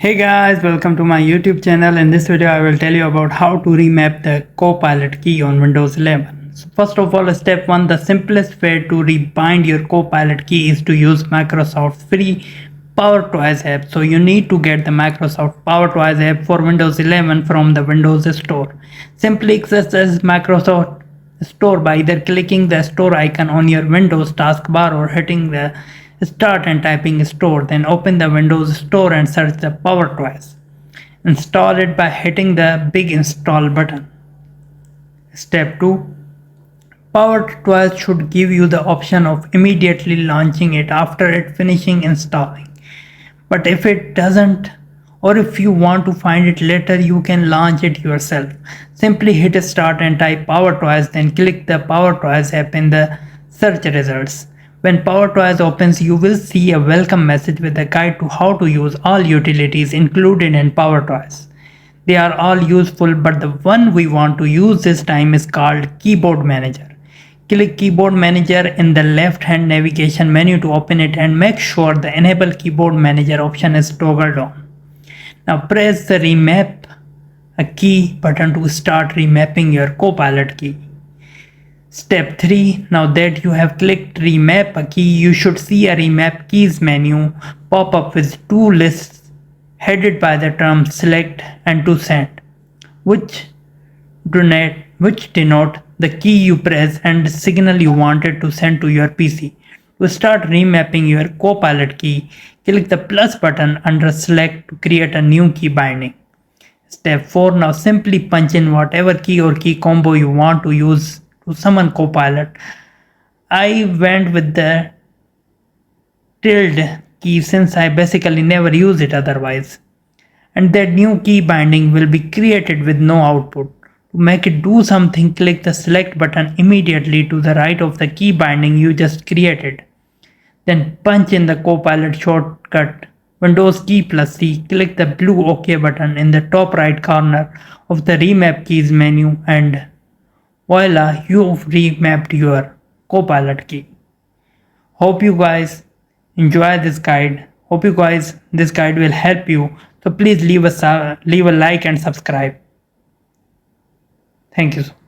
Hey guys, welcome to my YouTube channel. In this video I will tell you about how to remap the copilot key on Windows 11. So first of all, step 1, the simplest way to rebind your copilot key is to use Microsoft's free PowerToys app. So you need to get the Microsoft PowerToys app for Windows 11 from the Windows Store. Simply access Microsoft Store by either clicking the store icon on your Windows taskbar or hitting the start and typing store. Then open the Windows Store and search the PowerToys. Install it by hitting the big install button. Step 2, PowerToys should give you the option of immediately launching it after it finishing installing. But if it doesn't, or if you want to find it later, you can launch it yourself. Simply hit start and type PowerToys, then click the PowerToys app in the search results. When PowerToys opens, you will see a welcome message with a guide to how to use all utilities included in PowerToys. They are all useful, but the one we want to use this time is called Keyboard Manager. Click Keyboard Manager in the left hand navigation menu to open it and make sure the Enable Keyboard Manager option is toggled on. Now press the Remap a key button to start remapping your Copilot key. Step 3, now that you have clicked Remap a key, you should see a Remap Keys menu pop up with two lists headed by the term Select and To Send, which denote the key you press and the signal you wanted to send to your PC. To start remapping your Copilot key, click the plus button under Select to create a new key binding. Step 4, now simply punch in whatever key or key combo you want to use to summon Copilot. I went with the tilde key since I basically never use it otherwise. And that new key binding will be created with no output. To make it do something, click the select button immediately to the right of the key binding you just created. Then punch in the Copilot shortcut Windows key plus C, click the blue OK button in the top right corner of the Remap Keys menu and voila, you've remapped your Copilot key. Hope you guys enjoy this guide. Hope you guys this guide will help you. So please leave a like and subscribe. Thank you so much.